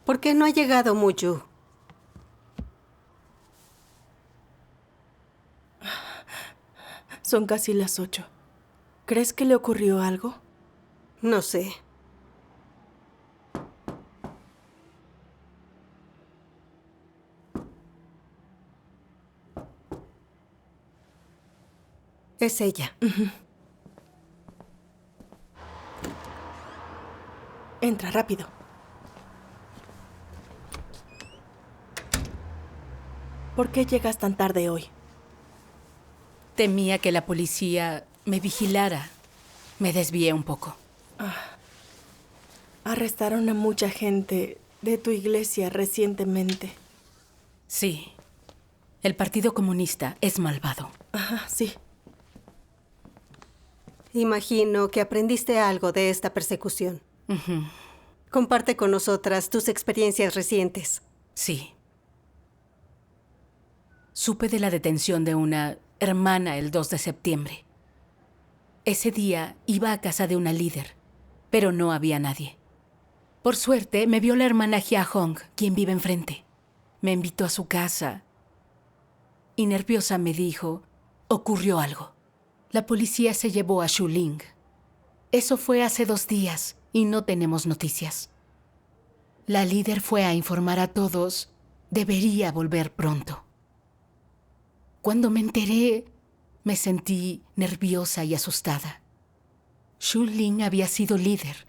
¿Por qué no ha llegado Muyu? Son casi las 8. ¿Crees que le ocurrió algo? No sé. Es ella. Entra, rápido. ¿Por qué llegas tan tarde hoy? Temía que la policía me vigilara. Me desvié un poco. Arrestaron a mucha gente de tu iglesia recientemente. Sí. El Partido Comunista es malvado. Ajá, sí. Imagino que aprendiste algo de esta persecución. Comparte con nosotras tus experiencias recientes. Sí. Supe de la detención de una hermana el 2 de septiembre. Ese día iba a casa de una líder, pero no había nadie. Por suerte, me vio la hermana Hia Hong, quien vive enfrente. Me invitó a su casa y nerviosa me dijo, ocurrió algo. La policía se llevó a Shu Ling. Eso fue hace 2 días y no tenemos noticias. La líder fue a informar a todos, debería volver pronto. Cuando me enteré, me sentí nerviosa y asustada. Shu Ling había sido líder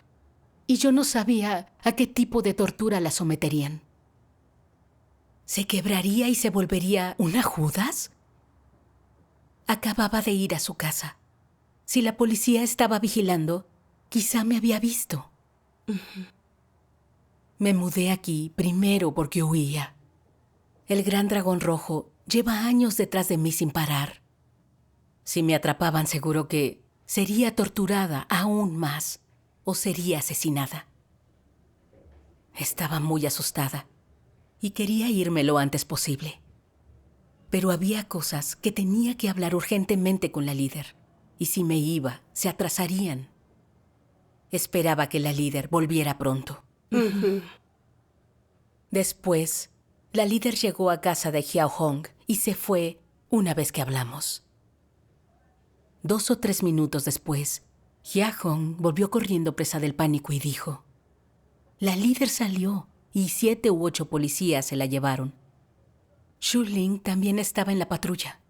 y yo no sabía a qué tipo de tortura la someterían. ¿Se quebraría y se volvería una Judas? Acababa de ir a su casa. Si la policía estaba vigilando, quizá me había visto. Me mudé aquí primero porque huía. El gran dragón rojo lleva años detrás de mí sin parar. Si me atrapaban, seguro que sería torturada aún más o sería asesinada. Estaba muy asustada y quería irme lo antes posible. Pero había cosas que tenía que hablar urgentemente con la líder, y si me iba, se atrasarían. Esperaba que la líder volviera pronto. Después, la líder llegó a casa de Hia Hong y se fue una vez que hablamos. 2 o 3 minutos después, Hia Hong volvió corriendo presa del pánico y dijo, la líder salió y 7 u 8 policías se la llevaron. Shu Ling también estaba en la patrulla.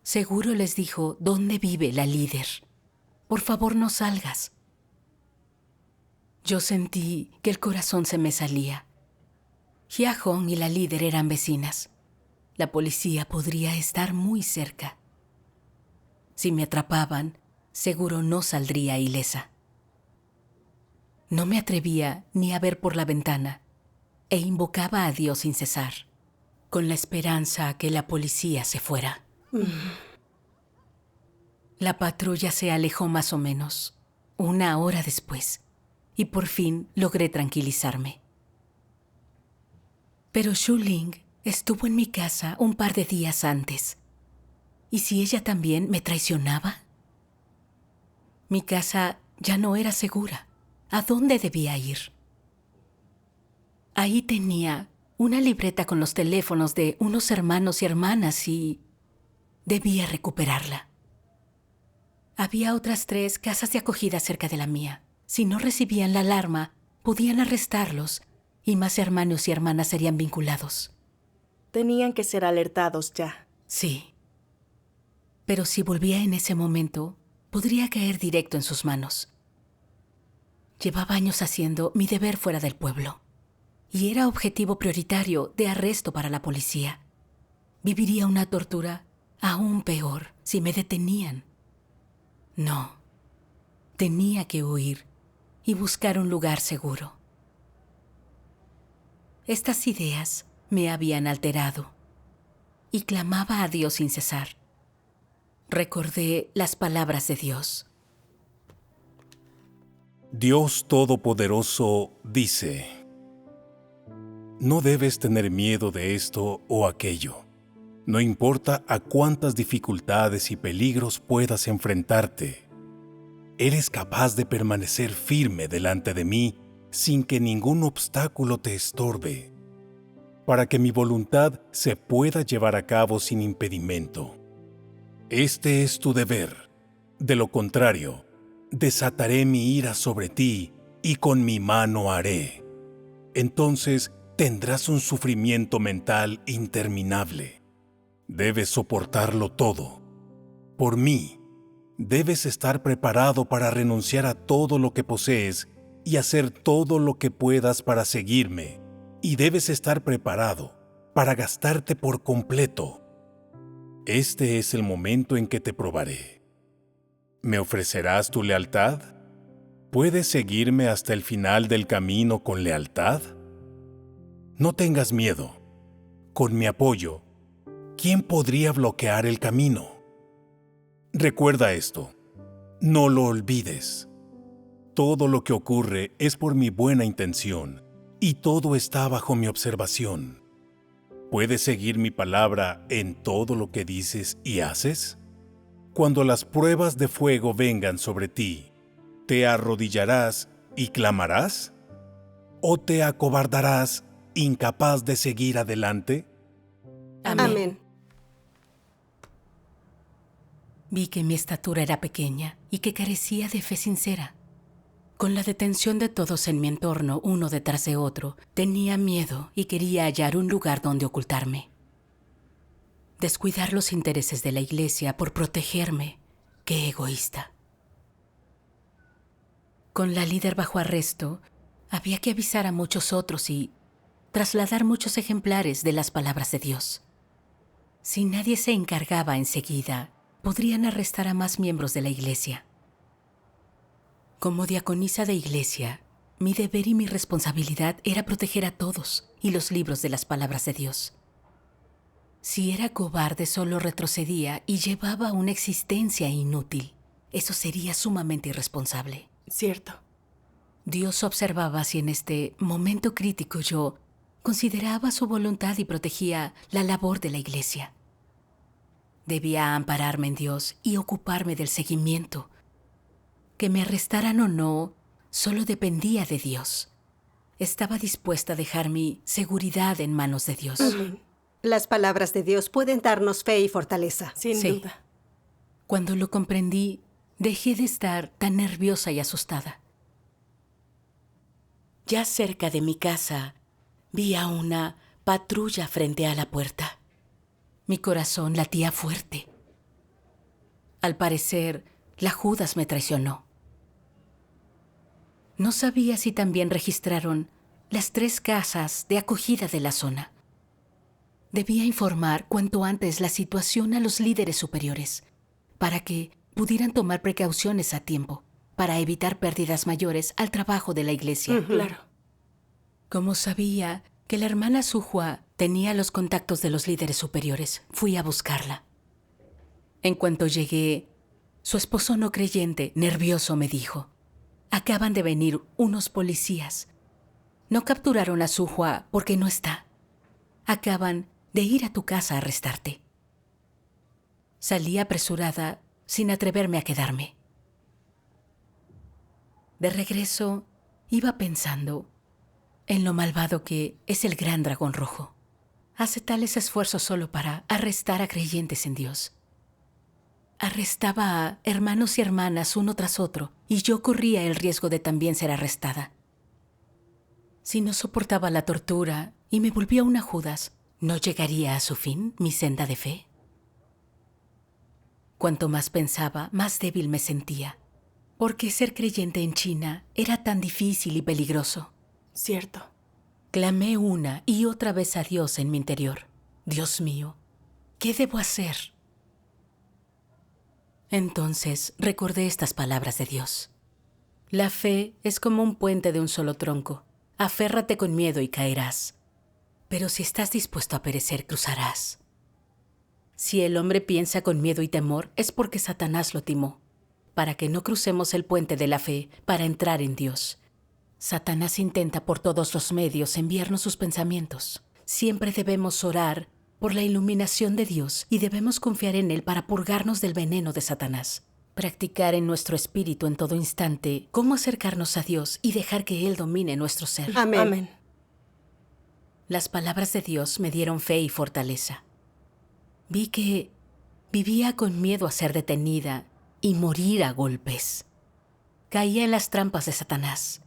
Seguro les dijo dónde vive la líder. Por favor, no salgas. Yo sentí que el corazón se me salía. Hia Hong y la líder eran vecinas. La policía podría estar muy cerca. Si me atrapaban, seguro no saldría ilesa. No me atrevía ni a ver por la ventana e invocaba a Dios sin cesar, con la esperanza que la policía se fuera. La patrulla se alejó más o menos, 1 hora después, y por fin logré tranquilizarme. Pero Shu Ling estuvo en mi casa un par de días antes. ¿Y si ella también me traicionaba? Mi casa ya no era segura. ¿A dónde debía ir? Ahí tenía una libreta con los teléfonos de unos hermanos y hermanas y debía recuperarla. Había otras 3 casas de acogida cerca de la mía. Si no recibían la alarma, podían arrestarlos y más hermanos y hermanas serían vinculados. Tenían que ser alertados ya. Sí. Pero si volvía en ese momento, podría caer directo en sus manos. Llevaba años haciendo mi deber fuera del pueblo. Y era objetivo prioritario de arresto para la policía. Viviría una tortura aún peor si me detenían. No. Tenía que huir y buscar un lugar seguro. Estas ideas me habían alterado y clamaba a Dios sin cesar. Recordé las palabras de Dios. Dios Todopoderoso dice: no debes tener miedo de esto o aquello. No importa a cuántas dificultades y peligros puedas enfrentarte. Eres capaz de permanecer firme delante de mí sin que ningún obstáculo te estorbe, para que mi voluntad se pueda llevar a cabo sin impedimento. Este es tu deber. De lo contrario, desataré mi ira sobre ti y con mi mano haré. Entonces tendrás un sufrimiento mental interminable. Debes soportarlo todo. Por mí, debes estar preparado para renunciar a todo lo que posees y hacer todo lo que puedas para seguirme. Y debes estar preparado para gastarte por completo. Este es el momento en que te probaré. ¿Me ofrecerás tu lealtad? ¿Puedes seguirme hasta el final del camino con lealtad? No tengas miedo. Con mi apoyo, ¿quién podría bloquear el camino? Recuerda esto. No lo olvides. Todo lo que ocurre es por mi buena intención y todo está bajo mi observación. ¿Puedes seguir mi palabra en todo lo que dices y haces? Cuando las pruebas de fuego vengan sobre ti, ¿te arrodillarás y clamarás? ¿O te acobardarás, incapaz de seguir adelante? Amén. Vi que mi estatura era pequeña y que carecía de fe sincera. Con la detención de todos en mi entorno, uno detrás de otro, tenía miedo y quería hallar un lugar donde ocultarme. Descuidar los intereses de la iglesia por protegerme, qué egoísta. Con la líder bajo arresto, había que avisar a muchos otros y trasladar muchos ejemplares de las palabras de Dios. Si nadie se encargaba enseguida, podrían arrestar a más miembros de la iglesia. Como diaconisa de iglesia, mi deber y mi responsabilidad era proteger a todos y los libros de las palabras de Dios. Si era cobarde, solo retrocedía y llevaba una existencia inútil. Eso sería sumamente irresponsable. Cierto. Dios observaba si en este momento crítico yo consideraba su voluntad y protegía la labor de la iglesia. Debía ampararme en Dios y ocuparme del seguimiento. Que me arrestaran o no, solo dependía de Dios. Estaba dispuesta a dejar mi seguridad en manos de Dios. Amén. Las palabras de Dios pueden darnos fe y fortaleza. Sin Sí. duda. Cuando lo comprendí, dejé de estar tan nerviosa y asustada. Ya cerca de mi casa, vi a una patrulla frente a la puerta. Mi corazón latía fuerte. Al parecer, la Judas me traicionó. No sabía si también registraron las 3 casas de acogida de la zona. Debía informar cuanto antes la situación a los líderes superiores, para que pudieran tomar precauciones a tiempo, para evitar pérdidas mayores al trabajo de la iglesia. Claro. Como sabía que la hermana Suhua tenía los contactos de los líderes superiores, fui a buscarla. En cuanto llegué, su esposo no creyente, nervioso, me dijo: acaban de venir unos policías. No capturaron a Suhua porque no está. Acaban de ir a tu casa a arrestarte. Salí apresurada, sin atreverme a quedarme. De regreso, iba pensando en lo malvado que es el gran dragón rojo. Hace tales esfuerzos solo para arrestar a creyentes en Dios. Arrestaba a hermanos y hermanas uno tras otro, y yo corría el riesgo de también ser arrestada. Si no soportaba la tortura y me volvía una Judas, ¿no llegaría a su fin mi senda de fe? Cuanto más pensaba, más débil me sentía, porque ser creyente en China era tan difícil y peligroso. Cierto. Clamé una y otra vez a Dios en mi interior. Dios mío, ¿qué debo hacer? Entonces recordé estas palabras de Dios. La fe es como un puente de un solo tronco. Aférrate con miedo y caerás. Pero si estás dispuesto a perecer, cruzarás. Si el hombre piensa con miedo y temor, es porque Satanás lo timó, para que no crucemos el puente de la fe para entrar en Dios. Satanás intenta por todos los medios enviarnos sus pensamientos. Siempre debemos orar por la iluminación de Dios y debemos confiar en Él para purgarnos del veneno de Satanás. practicar en nuestro espíritu en todo instante cómo acercarnos a Dios y dejar que Él domine nuestro ser. Amén. Amén. Las palabras de Dios me dieron fe y fortaleza. Vi que vivía con miedo a ser detenida y morir a golpes. Caía en las trampas de Satanás.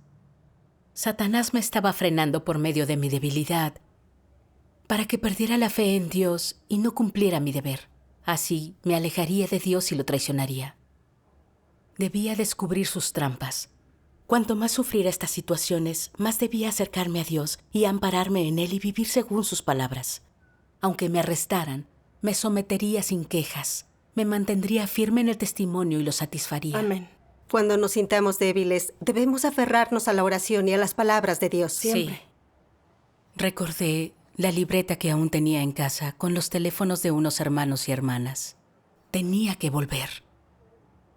Satanás me estaba frenando por medio de mi debilidad para que perdiera la fe en Dios y no cumpliera mi deber. Así me alejaría de Dios y lo traicionaría. Debía descubrir sus trampas. Cuanto más sufriera estas situaciones, más debía acercarme a Dios y ampararme en Él y vivir según sus palabras. Aunque me arrestaran, me sometería sin quejas. Me mantendría firme en el testimonio y lo satisfaría. Amén. Cuando nos sintamos débiles, debemos aferrarnos a la oración y a las palabras de Dios. Siempre. Sí. Recordé la libreta que aún tenía en casa con los teléfonos de unos hermanos y hermanas. Tenía que volver.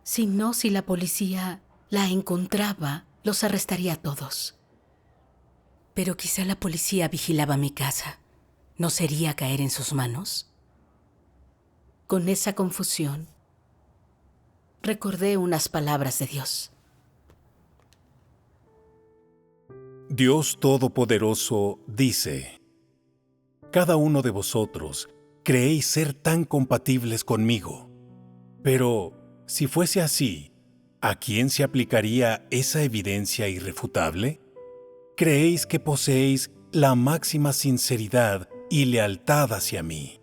Si la policía la encontraba, los arrestaría a todos. Pero quizá la policía vigilaba mi casa. ¿No sería caer en sus manos? Con esa confusión, recordé unas palabras de Dios. Dios Todopoderoso dice: cada uno de vosotros creéis ser tan compatibles conmigo. Pero, si fuese así, ¿a quién se aplicaría esa evidencia irrefutable? Creéis que poseéis la máxima sinceridad y lealtad hacia mí.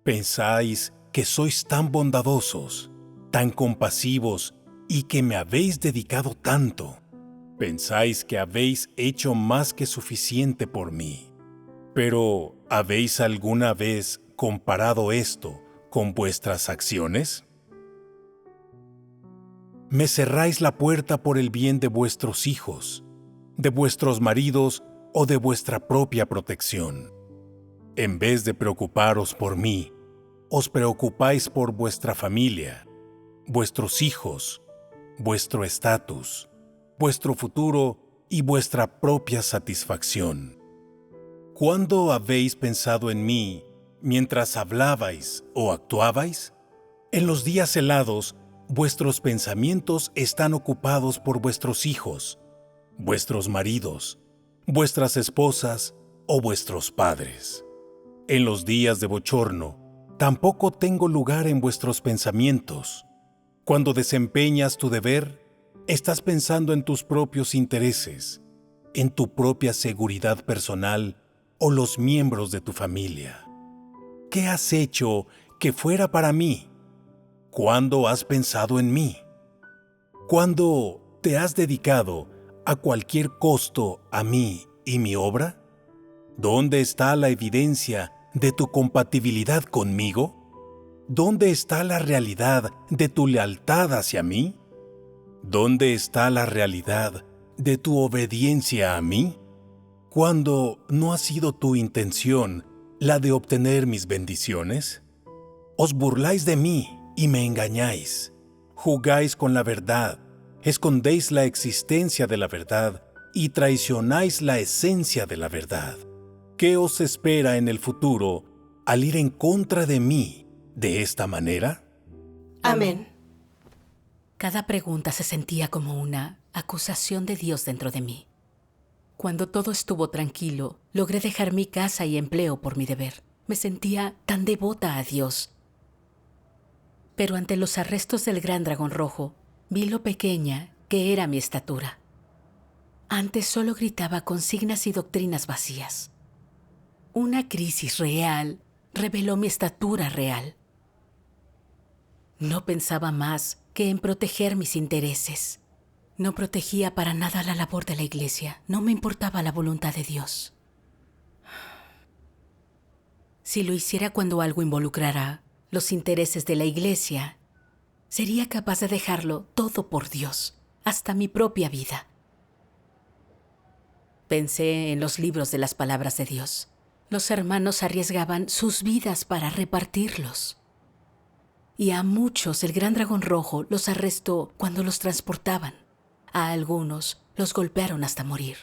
Pensáis que sois tan bondadosos, tan compasivos y que me habéis dedicado tanto. Pensáis que habéis hecho más que suficiente por mí. Pero, ¿habéis alguna vez comparado esto con vuestras acciones? Me cerráis la puerta por el bien de vuestros hijos, de vuestros maridos o de vuestra propia protección. En vez de preocuparos por mí, os preocupáis por vuestra familia, vuestros hijos, vuestro estatus, vuestro futuro y vuestra propia satisfacción. ¿Cuándo habéis pensado en mí mientras hablabais o actuabais? En los días helados, vuestros pensamientos están ocupados por vuestros hijos, vuestros maridos, vuestras esposas o vuestros padres. En los días de bochorno, tampoco tengo lugar en vuestros pensamientos. Cuando desempeñas tu deber, estás pensando en tus propios intereses, en tu propia seguridad personal o los miembros de tu familia. ¿Qué has hecho que fuera para mí? ¿Cuándo has pensado en mí? ¿Cuándo te has dedicado a cualquier costo a mí y mi obra? ¿Dónde está la evidencia de tu compatibilidad conmigo? ¿Dónde está la realidad de tu lealtad hacia mí? ¿Dónde está la realidad de tu obediencia a mí? ¿Cuándo no ha sido tu intención la de obtener mis bendiciones? Os burláis de mí y me engañáis. Jugáis con la verdad, escondéis la existencia de la verdad y traicionáis la esencia de la verdad. ¿Qué os espera en el futuro al ir en contra de mí de esta manera? Amén. Cada pregunta se sentía como una acusación de Dios dentro de mí. Cuando todo estuvo tranquilo, logré dejar mi casa y empleo por mi deber. Me sentía tan devota a Dios. Pero ante los arrestos del gran dragón rojo, vi lo pequeña que era mi estatura. Antes solo gritaba consignas y doctrinas vacías. Una crisis real reveló mi estatura real. No pensaba más que en proteger mis intereses. No protegía para nada la labor de la iglesia. No me importaba la voluntad de Dios. Si lo hiciera cuando algo involucrara los intereses de la iglesia, sería capaz de dejarlo todo por Dios, hasta mi propia vida. Pensé en los libros de las palabras de Dios. Los hermanos arriesgaban sus vidas para repartirlos. Y a muchos el gran dragón rojo los arrestó cuando los transportaban. A algunos los golpearon hasta morir.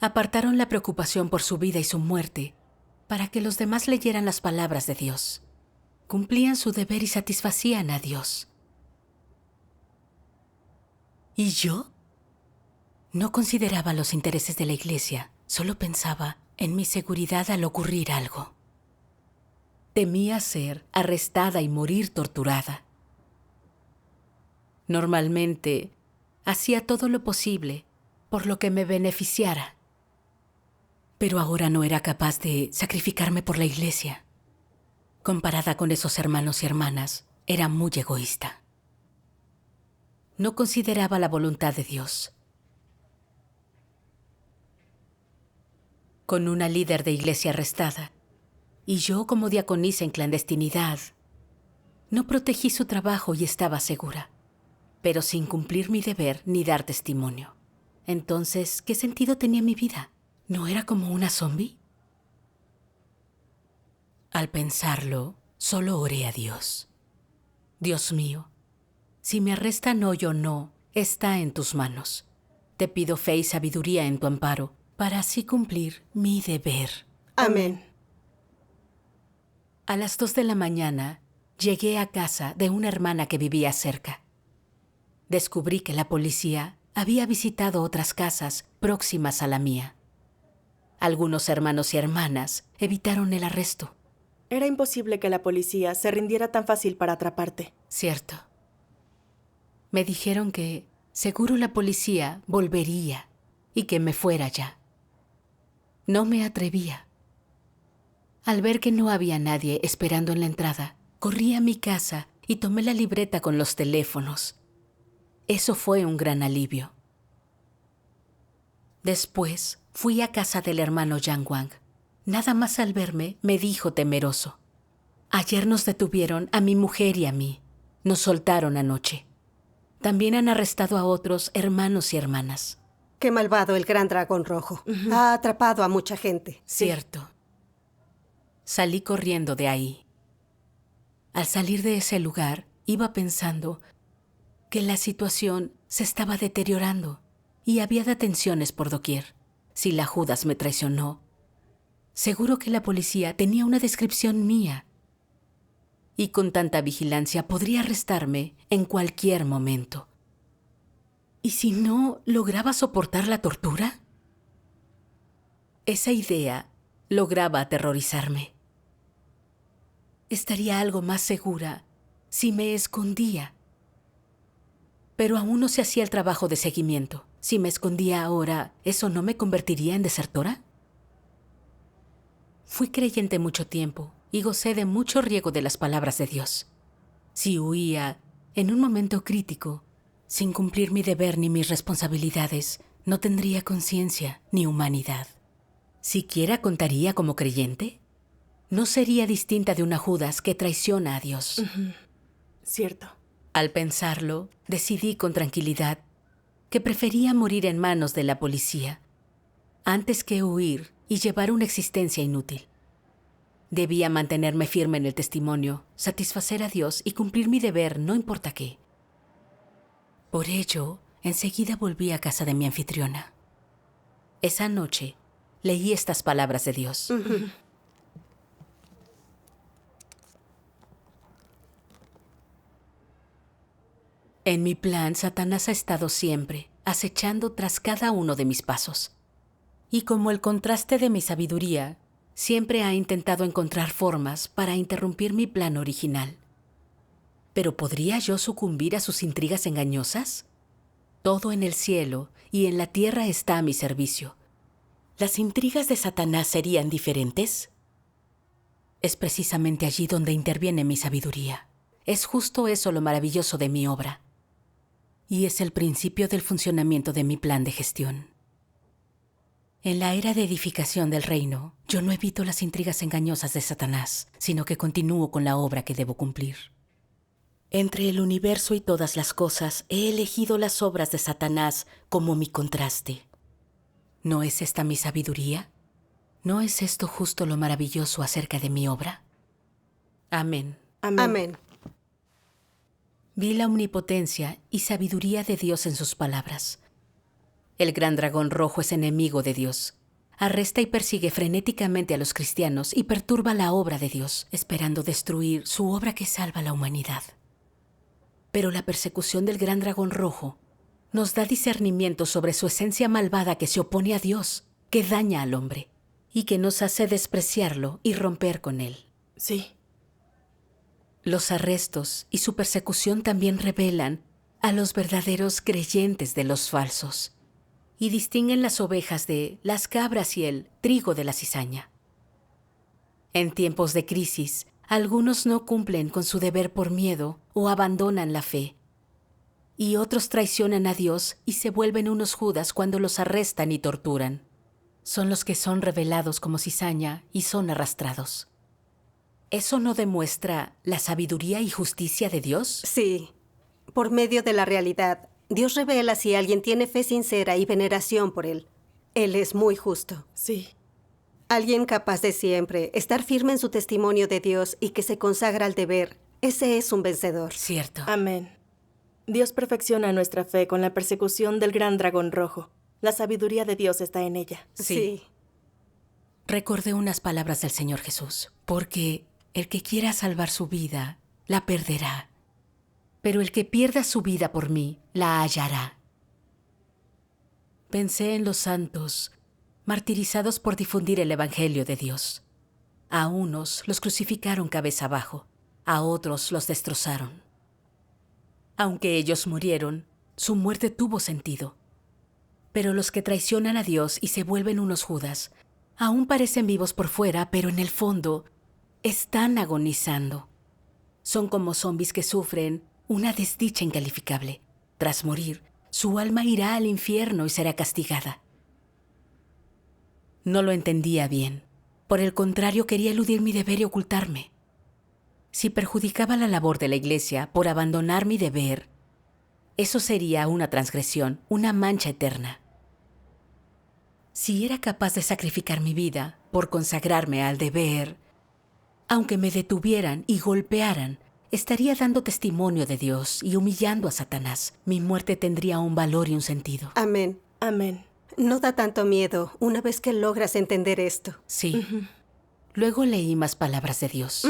Apartaron la preocupación por su vida y su muerte para que los demás leyeran las palabras de Dios. cumplían su deber y satisfacían a Dios. ¿Y yo? No consideraba los intereses de la iglesia, solo pensaba en mi seguridad al ocurrir algo. Temía ser arrestada y morir torturada. Normalmente, hacía todo lo posible por lo que me beneficiara. Pero ahora no era capaz de sacrificarme por la iglesia. Comparada con esos hermanos y hermanas, era muy egoísta. No consideraba la voluntad de Dios. Con una líder de iglesia arrestada, y yo como diaconisa en clandestinidad, no protegí su trabajo y estaba segura, pero sin cumplir mi deber ni dar testimonio. Entonces, ¿qué sentido tenía mi vida? ¿No era como una zombie? Al pensarlo, solo oré a Dios. Dios mío, si me arrestan hoy o no, está en tus manos. Te pido fe y sabiduría en tu amparo, para así cumplir mi deber. Amén. A las 2 de la mañana, llegué a casa de una hermana que vivía cerca. Descubrí que la policía había visitado otras casas próximas a la mía. Algunos hermanos y hermanas evitaron el arresto. Era imposible que la policía se rindiera tan fácil para atraparte. Cierto. Me dijeron que seguro la policía volvería y que me fuera ya. No me atrevía. Al ver que no había nadie esperando en la entrada, corrí a mi casa y tomé la libreta con los teléfonos. Eso fue un gran alivio. Después fui a casa del hermano Yang Wang. Nada más al verme, me dijo temeroso: ayer nos detuvieron a mi mujer y a mí. Nos soltaron anoche. También han arrestado a otros hermanos y hermanas. Qué malvado el gran dragón rojo. Ha atrapado a mucha gente. Cierto. Salí corriendo de ahí. Al salir de ese lugar, iba pensando que la situación se estaba deteriorando y había detenciones por doquier. Si la Judas me traicionó, seguro que la policía tenía una descripción mía. Y con tanta vigilancia podría arrestarme en cualquier momento. ¿Y si no lograba soportar la tortura? Esa idea lograba aterrorizarme. Estaría algo más segura si me escondía. Pero aún no se hacía el trabajo de seguimiento. Si me escondía ahora, ¿eso no me convertiría en desertora? Fui creyente mucho tiempo y gocé de mucho riego de las palabras de Dios. Si huía en un momento crítico, sin cumplir mi deber ni mis responsabilidades, no tendría conciencia ni humanidad. ¿Siquiera contaría como creyente? No sería distinta de una Judas que traiciona a Dios. Cierto. Al pensarlo, decidí con tranquilidad que prefería morir en manos de la policía antes que huir y llevar una existencia inútil. Debía mantenerme firme en el testimonio, satisfacer a Dios y cumplir mi deber, no importa qué. Por ello, enseguida volví a casa de mi anfitriona. Esa noche, leí estas palabras de Dios. En mi plan, Satanás ha estado siempre, acechando tras cada uno de mis pasos. Y como el contraste de mi sabiduría, siempre ha intentado encontrar formas para interrumpir mi plan original. ¿Pero podría yo sucumbir a sus intrigas engañosas? Todo en el cielo y en la tierra está a mi servicio. ¿Las intrigas de Satanás serían diferentes? Es precisamente allí donde interviene mi sabiduría. Es justo eso lo maravilloso de mi obra. Y es el principio del funcionamiento de mi plan de gestión. En la era de edificación del reino, yo no evito las intrigas engañosas de Satanás, sino que continúo con la obra que debo cumplir. Entre el universo y todas las cosas, he elegido las obras de Satanás como mi contraste. ¿No es esta mi sabiduría? ¿No es esto justo lo maravilloso acerca de mi obra? Amén. Amén. Amén. Vi la omnipotencia y sabiduría de Dios en sus palabras. El gran dragón rojo es enemigo de Dios. arresta y persigue frenéticamente a los cristianos y perturba la obra de Dios, esperando destruir su obra que salva a la humanidad. Pero la persecución del gran dragón rojo nos da discernimiento sobre su esencia malvada que se opone a Dios, que daña al hombre y que nos hace despreciarlo y romper con él. Sí. Los arrestos y su persecución también revelan a los verdaderos creyentes de los falsos y distinguen las ovejas de las cabras y el trigo de la cizaña. En tiempos de crisis, algunos no cumplen con su deber por miedo o abandonan la fe, y otros traicionan a Dios y se vuelven unos Judas cuando los arrestan y torturan. Son los que son revelados como cizaña y son arrastrados. ¿Eso no demuestra la sabiduría y justicia de Dios? Sí. Por medio de la realidad, Dios revela si alguien tiene fe sincera y veneración por Él. Él es muy justo. Sí. Alguien capaz de siempre estar firme en su testimonio de Dios y que se consagra al deber, ese es un vencedor. Cierto. Amén. Dios perfecciona nuestra fe con la persecución del gran dragón rojo. La sabiduría de Dios está en ella. Sí. Recordé unas palabras del Señor Jesús, porque el que quiera salvar su vida, la perderá. Pero el que pierda su vida por mí, la hallará. Pensé en los santos, martirizados por difundir el Evangelio de Dios. A unos los crucificaron cabeza abajo, a otros los destrozaron. Aunque ellos murieron, su muerte tuvo sentido. Pero los que traicionan a Dios y se vuelven unos Judas, aún parecen vivos por fuera, pero en el fondo están agonizando. Son como zombis que sufren una desdicha incalificable. Tras morir, su alma irá al infierno y será castigada. No lo entendía bien. Por el contrario, quería eludir mi deber y ocultarme. Si perjudicaba la labor de la Iglesia por abandonar mi deber, eso sería una transgresión, una mancha eterna. Si era capaz de sacrificar mi vida por consagrarme al deber, aunque me detuvieran y golpearan, estaría dando testimonio de Dios y humillando a Satanás. Mi muerte tendría un valor y un sentido. Amén. Amén. No da tanto miedo una vez que logras entender esto. Sí. Luego leí más palabras de Dios.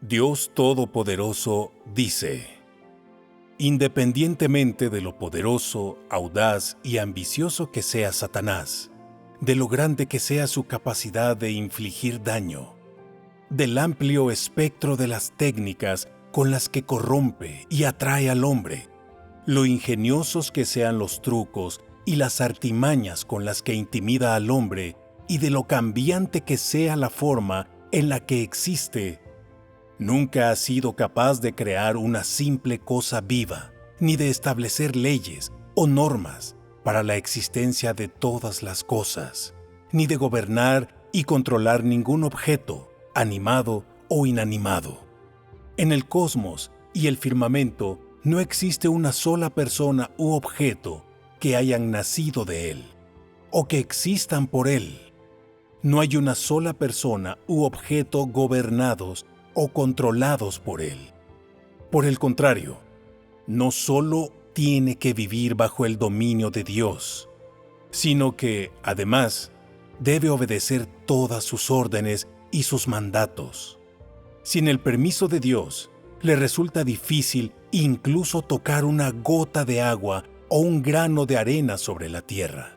Dios Todopoderoso dice: independientemente de lo poderoso, audaz y ambicioso que sea Satanás, de lo grande que sea su capacidad de infligir daño, del amplio espectro de las técnicas con las que corrompe y atrae al hombre, lo ingeniosos que sean los trucos y las artimañas con las que intimida al hombre, y de lo cambiante que sea la forma en la que existe, nunca ha sido capaz de crear una simple cosa viva, ni de establecer leyes o normas para la existencia de todas las cosas, ni de gobernar y controlar ningún objeto, animado o inanimado. En el cosmos y el firmamento no existe una sola persona u objeto que hayan nacido de él, o que existan por él. No hay una sola persona u objeto gobernados o controlados por él. Por el contrario, no solo tiene que vivir bajo el dominio de Dios, sino que, además, debe obedecer todas sus órdenes y sus mandatos. Sin el permiso de Dios, le resulta difícil incluso tocar una gota de agua o un grano de arena sobre la tierra.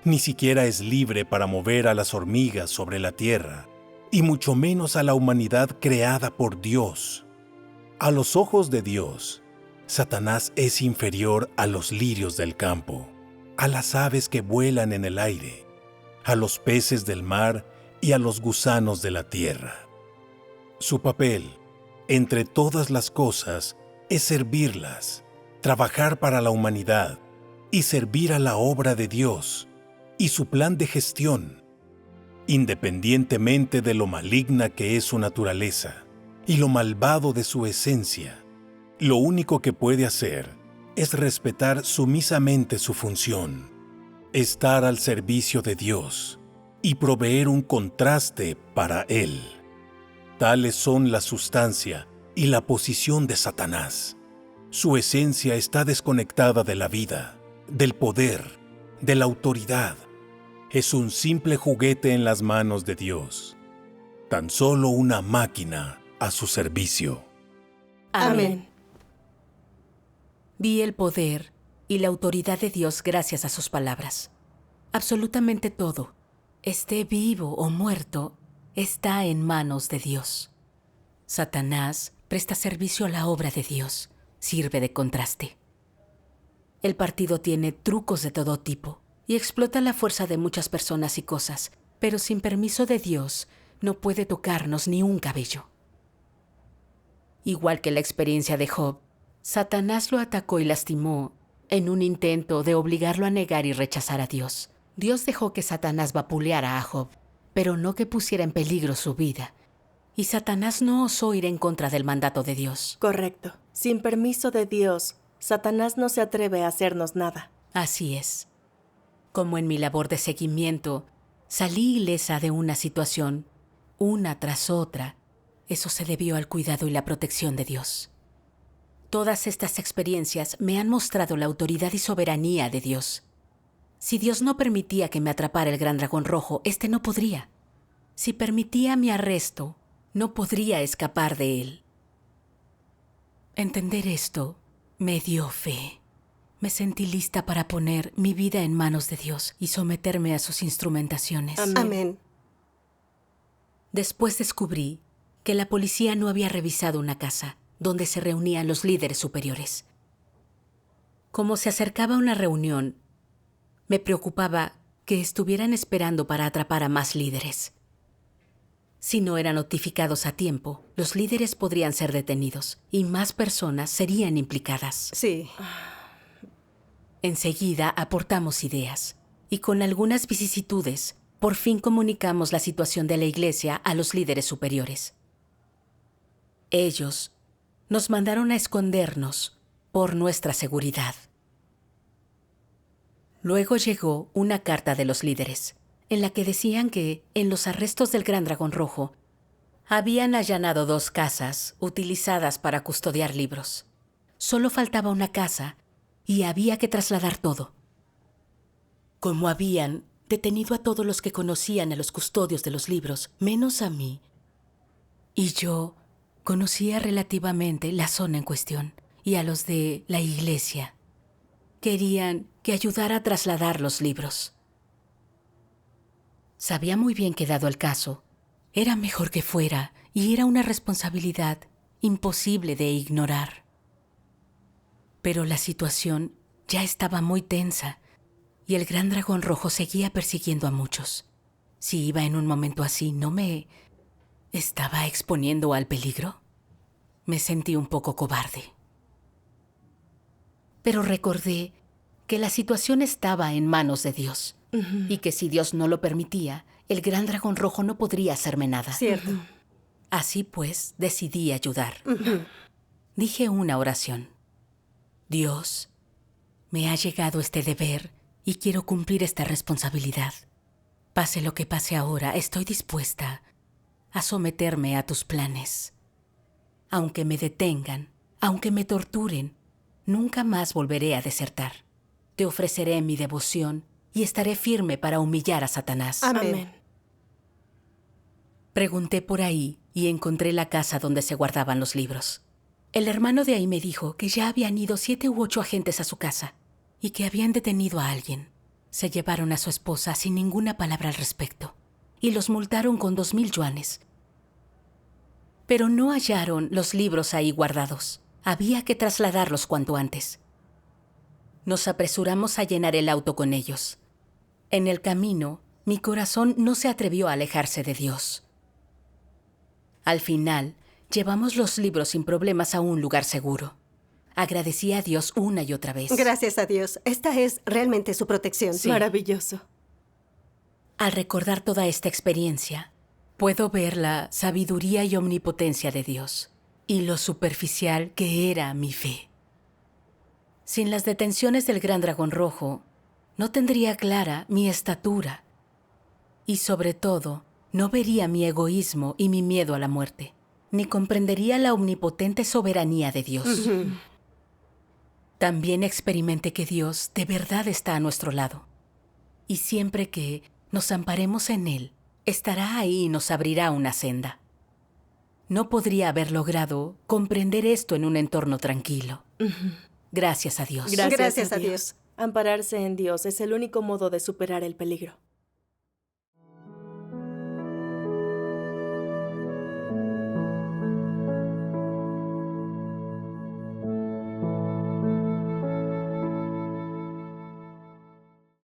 Ni siquiera es libre para mover a las hormigas sobre la tierra, y mucho menos a la humanidad creada por Dios. A los ojos de Dios, Satanás es inferior a los lirios del campo, a las aves que vuelan en el aire, a los peces del mar y a los gusanos de la tierra. Su papel, entre todas las cosas, es servirlas, trabajar para la humanidad y servir a la obra de Dios y su plan de gestión, independientemente de lo maligna que es su naturaleza y lo malvado de su esencia. Lo único que puede hacer es respetar sumisamente su función, estar al servicio de Dios y proveer un contraste para Él. Tales son la sustancia y la posición de Satanás. Su esencia está desconectada de la vida, del poder, de la autoridad. Es un simple juguete en las manos de Dios. Tan solo una máquina a su servicio. Amén. Vi el poder y la autoridad de Dios gracias a sus palabras. Absolutamente todo, esté vivo o muerto, está en manos de Dios. Satanás presta servicio a la obra de Dios, sirve de contraste. El partido tiene trucos de todo tipo y explota la fuerza de muchas personas y cosas, pero sin permiso de Dios no puede tocarnos ni un cabello. Igual que la experiencia de Job, Satanás lo atacó y lastimó en un intento de obligarlo a negar y rechazar a Dios. Dios dejó que Satanás vapuleara a Job, pero no que pusiera en peligro su vida. Y Satanás no osó ir en contra del mandato de Dios. Correcto. Sin permiso de Dios, Satanás no se atreve a hacernos nada. Así es. Como en mi labor de seguimiento, salí ilesa de una situación, una tras otra. Eso se debió al cuidado y la protección de Dios. Todas estas experiencias me han mostrado la autoridad y soberanía de Dios. Si Dios no permitía que me atrapara el gran dragón rojo, este no podría. Si permitía mi arresto, no podría escapar de él. Entender esto me dio fe. Me sentí lista para poner mi vida en manos de Dios y someterme a sus instrumentaciones. Amén. Después descubrí que la policía no había revisado una casa donde se reunían los líderes superiores. Como se acercaba una reunión, me preocupaba que estuvieran esperando para atrapar a más líderes. Si no eran notificados a tiempo, los líderes podrían ser detenidos y más personas serían implicadas. Sí. Enseguida aportamos ideas y con algunas vicisitudes, por fin comunicamos la situación de la iglesia a los líderes superiores. Ellos nos mandaron a escondernos por nuestra seguridad. Luego llegó una carta de los líderes, en la que decían que, en los arrestos del Gran Dragón Rojo, habían allanado 2 casas utilizadas para custodiar libros. Solo faltaba una casa y había que trasladar todo. Como habían detenido a todos los que conocían a los custodios de los libros, menos a mí, y yo conocía relativamente la zona en cuestión y a los de la iglesia, querían que ayudara a trasladar los libros. Sabía muy bien que, dado el caso, era mejor que fuera y era una responsabilidad imposible de ignorar. Pero la situación ya estaba muy tensa y el Gran Dragón Rojo seguía persiguiendo a muchos. Si iba en un momento así, ¿no me estaba exponiendo al peligro? Me sentí un poco cobarde. Pero recordé que la situación estaba en manos de Dios y que si Dios no lo permitía, el Gran Dragón Rojo no podría hacerme nada. Cierto. Así pues, decidí ayudar. Dije una oración. Dios, me ha llegado este deber y quiero cumplir esta responsabilidad. Pase lo que pase ahora, estoy dispuesta a someterme a tus planes. Aunque me detengan, aunque me torturen, nunca más volveré a desertar. Te ofreceré mi devoción y estaré firme para humillar a Satanás. Amén. Pregunté por ahí y encontré la casa donde se guardaban los libros. El hermano de ahí me dijo que ya habían ido 7 u 8 agentes a su casa y que habían detenido a alguien. Se llevaron a su esposa sin ninguna palabra al respecto y los multaron con 2,000 yuanes. Pero no hallaron los libros ahí guardados. Había que trasladarlos cuanto antes. Nos apresuramos a llenar el auto con ellos. En el camino, mi corazón no se atrevió a alejarse de Dios. Al final, llevamos los libros sin problemas a un lugar seguro. Agradecí a Dios una y otra vez. Gracias a Dios. Esta es realmente su protección. Sí. Maravilloso. Al recordar toda esta experiencia, puedo ver la sabiduría y omnipotencia de Dios y lo superficial que era mi fe. Sin las detenciones del Gran Dragón Rojo, no tendría clara mi estatura y, sobre todo, no vería mi egoísmo y mi miedo a la muerte, ni comprendería la omnipotente soberanía de Dios. también experimente que Dios de verdad está a nuestro lado. Y siempre que nos amparemos en Él, estará ahí y nos abrirá una senda. No podría haber logrado comprender esto en un entorno tranquilo. Gracias a Dios. Gracias a Dios. Ampararse en Dios es el único modo de superar el peligro.